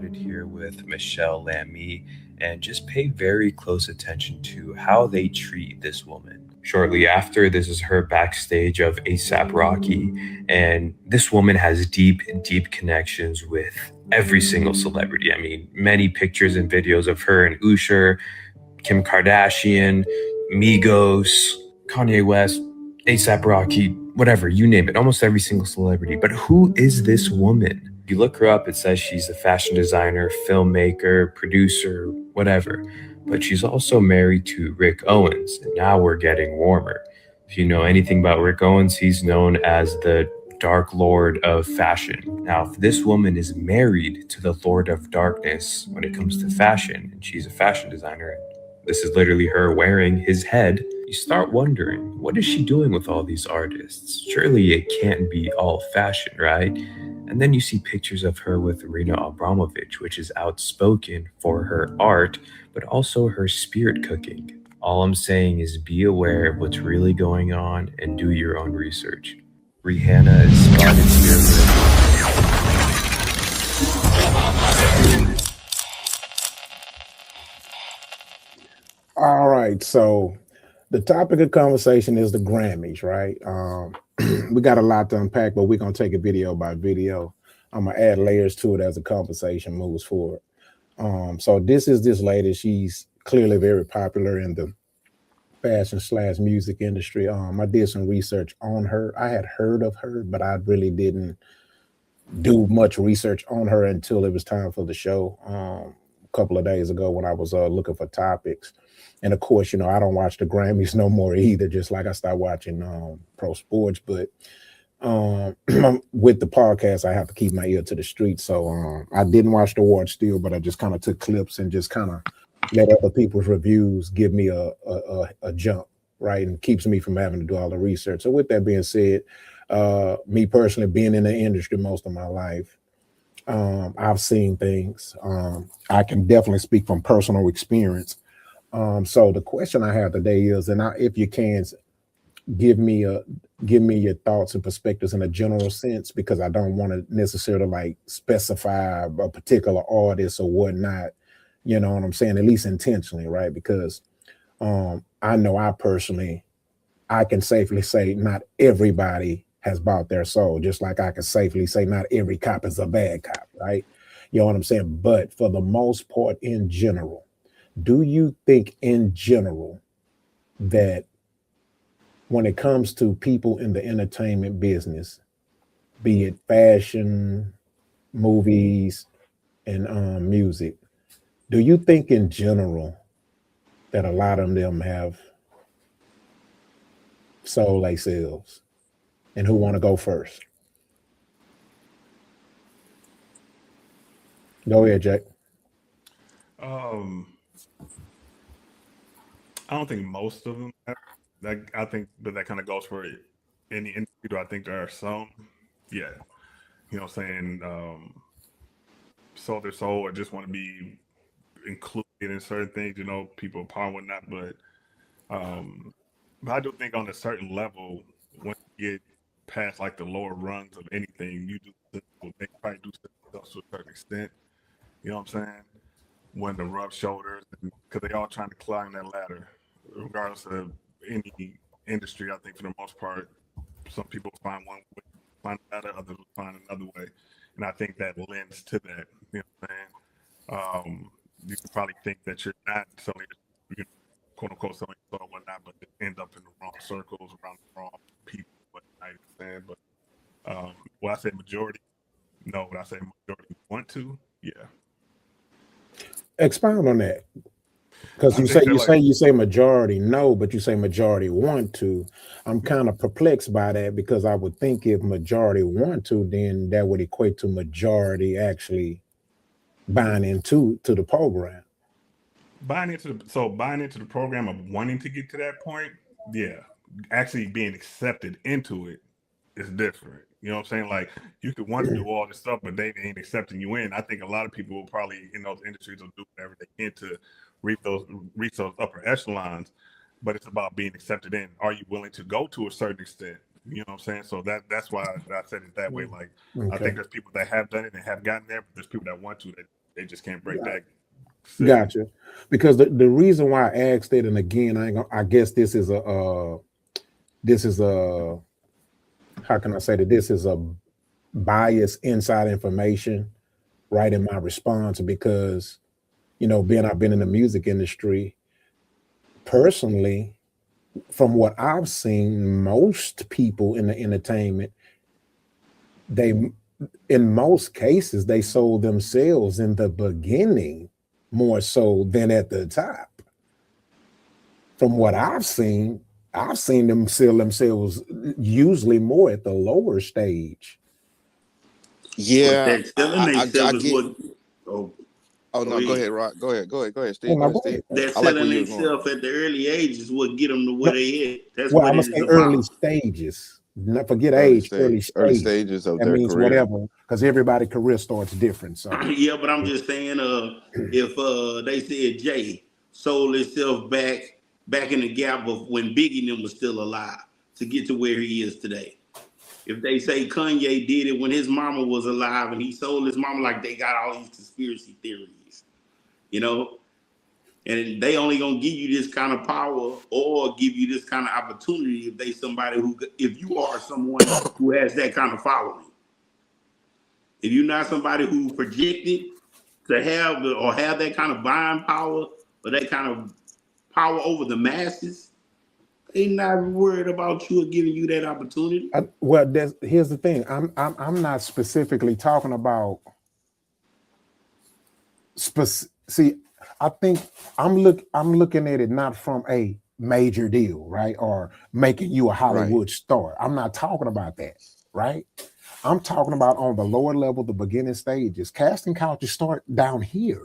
Here with Michelle Lamy, and just pay very close attention to how they treat this woman. Shortly after, this is her backstage of ASAP Rocky, and this woman has deep, deep connections with every single celebrity. I mean, many pictures and videos of her and Usher, Kim Kardashian, Migos, Kanye West, ASAP Rocky, whatever, you name it, almost every single celebrity. But who is this woman? You look her up, it says she's a fashion designer, filmmaker, producer, whatever. But she's also married to Rick Owens, and now we're getting warmer. If you know anything about Rick Owens, he's known as the Dark Lord of fashion. Now, if this woman is married to the Lord of Darkness when it comes to fashion, and she's a fashion designer, this is literally her wearing his head, you start wondering, what is she doing with all these artists? Surely it can't be all fashion, right? And then you see pictures of her with Rena Abramovich, which is outspoken for her art, but also her spirit cooking. All I'm saying is be aware of what's really going on and do your own research. Rihanna is spotted here with. All right, so the topic of conversation is the Grammys, right? We got a lot to unpack, but we're gonna take it video by video. I'm gonna add layers to it as the conversation moves forward. So this lady. She's clearly very popular in the fashion/music industry. I did some research on her. I had heard of her, but I really didn't do much research on her until it was time for the show. A couple of days ago when I was looking for topics. And of course, I don't watch the Grammys no more either, just like I started watching pro sports. But um, with the podcast, I have to keep my ear to the street. So I didn't watch the awards still, but I just kind of took clips and just kind of let other people's reviews give me a jump, right? And keeps me from having to do all the research. So with that being said, me personally being in the industry most of my life, I've seen things. I can definitely speak from personal experience. So the question I have today is, if you can, give me a give me your thoughts and perspectives in a general sense, because I don't want to necessarily like specify a particular artist or whatnot. You know what I'm saying? At least intentionally, right? Because I know I can safely say not everybody has bought their soul, just like I can safely say not every cop is a bad cop, right? You know what I'm saying? But for the most part, in general, do you think in general that when it comes to people in the entertainment business, be it fashion, movies, and music, do you think in general that a lot of them have soul themselves? And who want to go first? Go ahead, Jack. Um, I don't think most of them. I think that kind of goes for any industry. I think there are some, yeah, what I'm saying, sold their soul or just want to be included in certain things. People power and whatnot. Um, but I do think on a certain level, when you get past like the lower rungs of anything, you do they probably do themselves to a certain extent. You know what I'm saying? When the rub shoulders, because they all trying to climb that ladder, regardless of any industry. I think for the most part, some people find one way, find another, others will find another way, and I think that lends to that. You know what I'm saying? You can probably think that you're not selling, you know, quote unquote selling or whatnot, but end up in the wrong circles around the wrong people. What I understand, but when I say majority, no. When I say majority want to, yeah. Expound on that. Because I think that like you say majority no, but you say majority want to. I'm kind of perplexed by that, because I would think if majority want to, then that would equate to majority actually buying into to the program. buying into the program of wanting to get to that point, yeah. Actually being accepted into it is different. You know what I'm saying? Like you could want to do all this stuff, but they ain't accepting you in. I think a lot of people will probably in those industries will do whatever they can to reach those upper echelons. But it's about being accepted in. Are you willing to go to a certain extent? You know what I'm saying? So that's why I said it that way. Like I think Okay. there's people that have done it and have gotten there, but there's people that want to that they just can't break that. Gotcha. Because the reason why I asked it, and again, I guess this is a how can I say that this is a bias inside information, right, in my response, because I've been in the music industry personally. From what I've seen, most people in the entertainment, they in most cases they sold themselves in the beginning more so than at the top. From what I've seen them sell themselves usually more at the lower stage. Yeah, That selling I themselves is get. what. Oh, Oh go no, go ahead. ahead, Rock. Go ahead, Oh, Steve. Go no, ahead, go Steve. ahead. That I like where selling you was going. themselves at the early age is what get them to where No, they at. That's well, what I'm gonna it is say early about. stages. Not forget age, early Early stage. stages of That their means career. whatever, because everybody's career starts different. So Yeah, but I'm just saying, if they said Jay sold himself back in the gap of when Biggie and them was still alive to get to where he is today. If they say Kanye did it when his mama was alive and he sold his mama, like they got all these conspiracy theories, you know, and they only gonna give you this kind of power or give you this kind of opportunity if they somebody if you are someone who has that kind of following. If you're not somebody who projected to have that kind of buying power or that kind of power over the masses, they not worried about you or giving you that opportunity. here's the thing. I'm not specifically talking about see, I think I'm looking at it not from a major deal, right? Or making you a Right. Hollywood star. I'm not talking about that, right? I'm talking about on the lower level, the beginning stages. Casting couches start down here.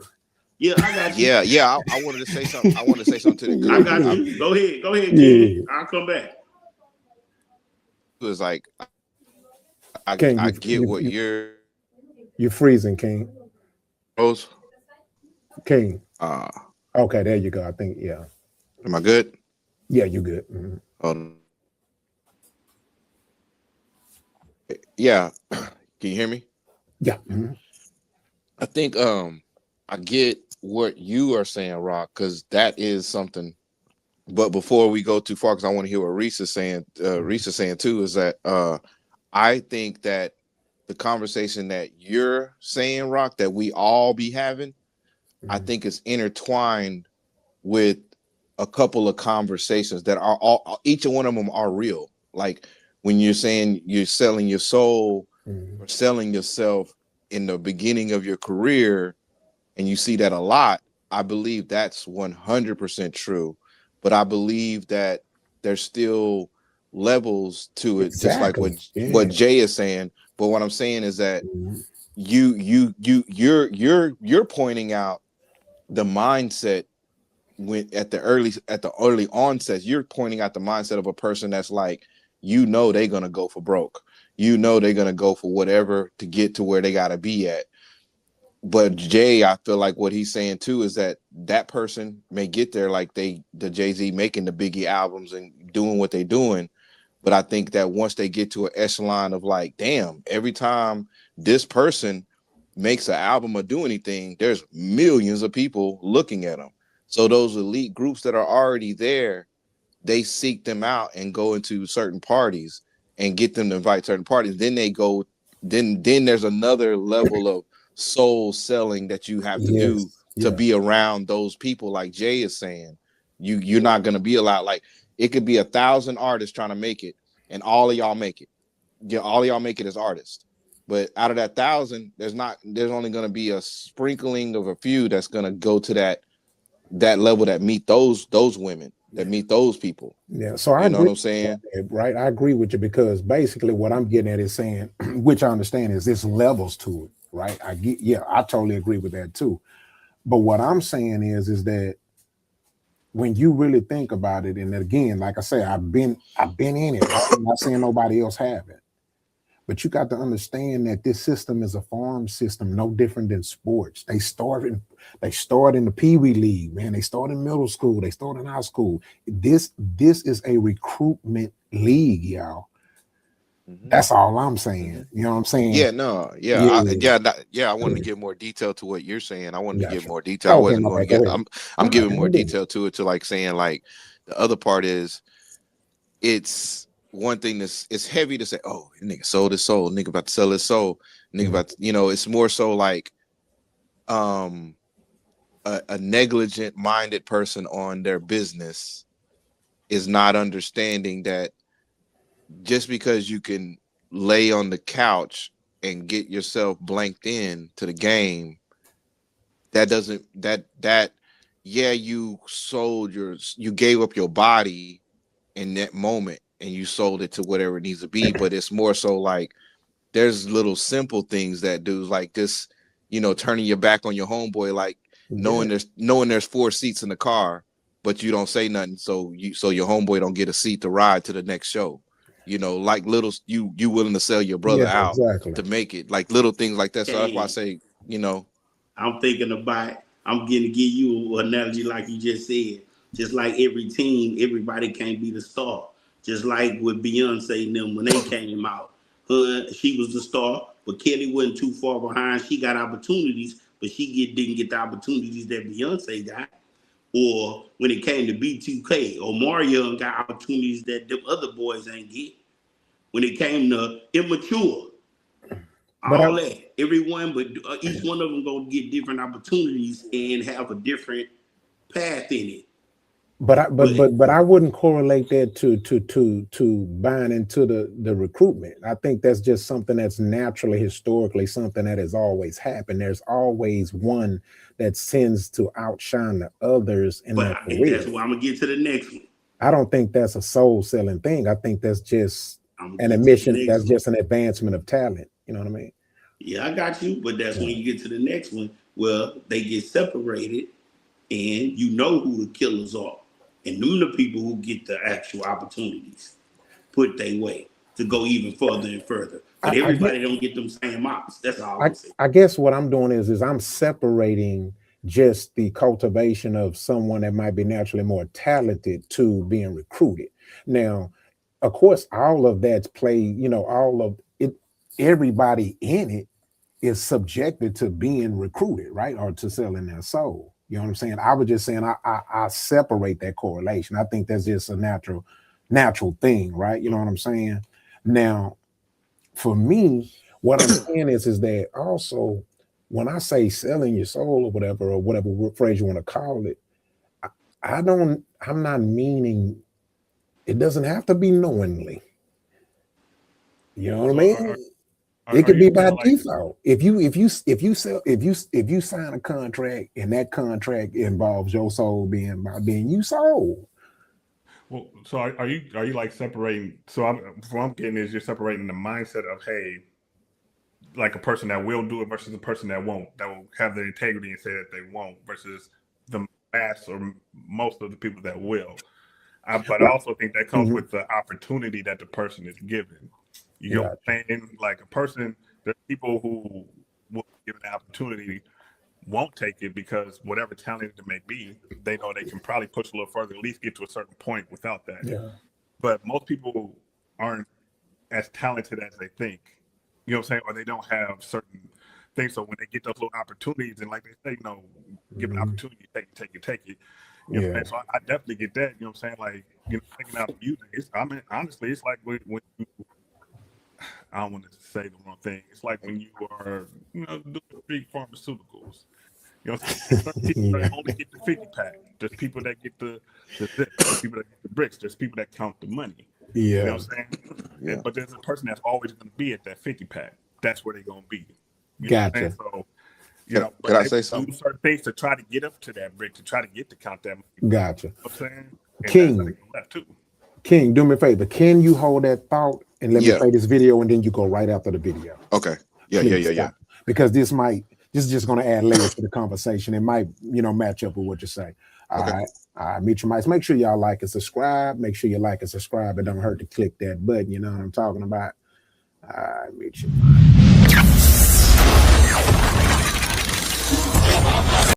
Yeah, I got you. Yeah. I wanted to say something. I wanted to say something to the because I got you. Go ahead, King. Yeah. I'll come back. it was like King, I get what you're freezing, King. Rose. King. Uh, Okay, there you go. I think, yeah. am I good? Yeah, you're good. Mhm. Yeah. Can you hear me? Yeah. Mhm. I think I get what you are saying, Rock, because that is something. But before we go too far, because I want to hear what Reese is saying. Reese is saying too is that I think that the conversation that you're saying, Rock, that we all be having, I think is intertwined with a couple of conversations that are all each one of them are real. Like when you're saying you're selling your soul or selling yourself in the beginning of your career, and you see that a lot, I believe that's 100% true. But I believe that there's still levels to it, just like Exactly. what Jay is saying. But what I'm saying is that you're pointing out the mindset when at the early onsets. You're pointing out the mindset of a person that's like, they're gonna go for broke. They're gonna go for whatever to get to where they gotta be at. But Jay, I feel like what he's saying too is that person may get there like the Jay-Z making the Biggie albums and doing what they're doing. But I think that once they get to an echelon of like, damn, every time this person makes an album or do anything, there's millions of people looking at them. So those elite groups that are already there, they seek them out and go into certain parties and get them to invite certain parties. Then they go, then there's another level of soul selling that you have to do to be around those people. Like Jay is saying, you're not going to be allowed. Like it could be 1,000 artists trying to make it, and all of y'all make it. Yeah, all of y'all make it as artists. But out of that 1,000, there's only going to be a sprinkling of a few that's going to go to that level that meet those women, that meet those people. Yeah, so I You know agree what I'm saying? right? I agree with you because basically what I'm getting at is saying, which I understand is there's levels to it, right? I totally agree with that too. But what I'm saying is that when you really think about it, and again, like I say, I've been in it, right? I'm not saying nobody else haven't. But you got to understand that this system is a farm system, no different than sports. They start in the Pee Wee League, man. They start in middle school. They start in high school. This is a recruitment league, y'all. That's all I'm saying. You know what I'm saying? Yeah, no, yeah, I wanted to give more detail to what you're saying. I wanted to give more detail. I wasn't going to get. I'm giving more detail to it, to like saying like the other part is, it's one thing that's, it's heavy to say, oh, nigga sold his soul, nigga about to sell his soul, nigga about to, it's more so like a negligent minded person on their business is not understanding that just because you can lay on the couch and get yourself blanked in to the game, that doesn't, yeah, you gave up your body in that moment and you sold it to whatever it needs to be. But it's more so like there's little simple things that do, like this, turning your back on your homeboy, like knowing there's 4 seats in the car, but you don't say nothing, so your homeboy don't get a seat to ride to the next show. Like little, you willing to sell your brother out to make it, like little things like that. So that's why I say, I'm thinking about, I'm going to give you an analogy like you just said. Just like every team, everybody can't be the star. Just like with Beyonce and them when they came out. She was the star, but Kelly wasn't too far behind. She got opportunities, but she didn't get the opportunities that Beyonce got. Or when it came to B2K, or Mario got opportunities that the other boys ain't get. When it came to immature, everyone, but each one of them gonna get different opportunities and have a different path in it. But I wouldn't correlate that to buying into the recruitment. I think that's just something that's naturally, historically, something that has always happened. There's always one that tends to outshine the others in their career. That's why I'm gonna get to the next one. I don't think that's a soul selling thing. I think that's just an admission. That's just an advancement of talent. You know what I mean? Yeah, I got you. But that's when you get to the next one. Well, they get separated, and you know who the killers are. And them the people who get the actual opportunities put their way to go even further and further. But everybody don't get them same ops. That's all I'm saying. I guess what I'm doing is I'm separating just the cultivation of someone that might be naturally more talented to being recruited. Now, of course, all of that's play, all of it, everybody in it is subjected to being recruited, right? Or to selling their soul. You know what I'm saying? I was just saying I separate that correlation. I think that's just a natural thing, right? You know what I'm saying? Now, for me, what I'm saying is that also when I say selling your soul or whatever phrase you want to call it, I'm not meaning it doesn't have to be knowingly. You know what I mean? It could be by default. If you sign a contract and that contract involves your soul being you sold. Well, so are you like separating? So what I'm getting is you're separating the mindset of, hey, like a person that will do it versus a person that won't, that will have the integrity and say that they won't, versus the mass or most of the people that will. But I also think that comes with the opportunity that the person is given. You know what I'm saying? Like a person, there's people who will be given the opportunity, won't take it because whatever talent it may be, they know they can probably push a little further, at least get to a certain point without that. Yeah. But most people aren't as talented as they think. You know what I'm saying? Or they don't have certain things. So when they get those little opportunities, and like they say, give an opportunity, take it. You know what I'm saying? So I definitely get that. You know what I'm saying? Like, thinking out music. Honestly, it's like when you, I don't want to say the wrong thing. It's like when you are, doing big pharmaceuticals. You know what I'm saying? There's people that only get the 50 pack. There's people that get the zip. There's people that get the bricks. There's people that count the money. Yeah. You know what I'm saying? Yeah. But there's a person that's always going to be at that 50 pack. That's where they're going to be. Gotcha. So, can I say something? Do certain things to try to get up to that brick, to try to get to count that money. Gotcha. You know what I'm saying? And King, do me a favor. Can you hold that thought and let me play this video, and then you go right after the video? Okay. Yeah. Because this is just going to add layers to the conversation. It might, match up with what you say. All right. Meet your mics. Make sure y'all like and subscribe. Make sure you like and subscribe. It don't hurt to click that button. You know what I'm talking about? All right, meet your mics.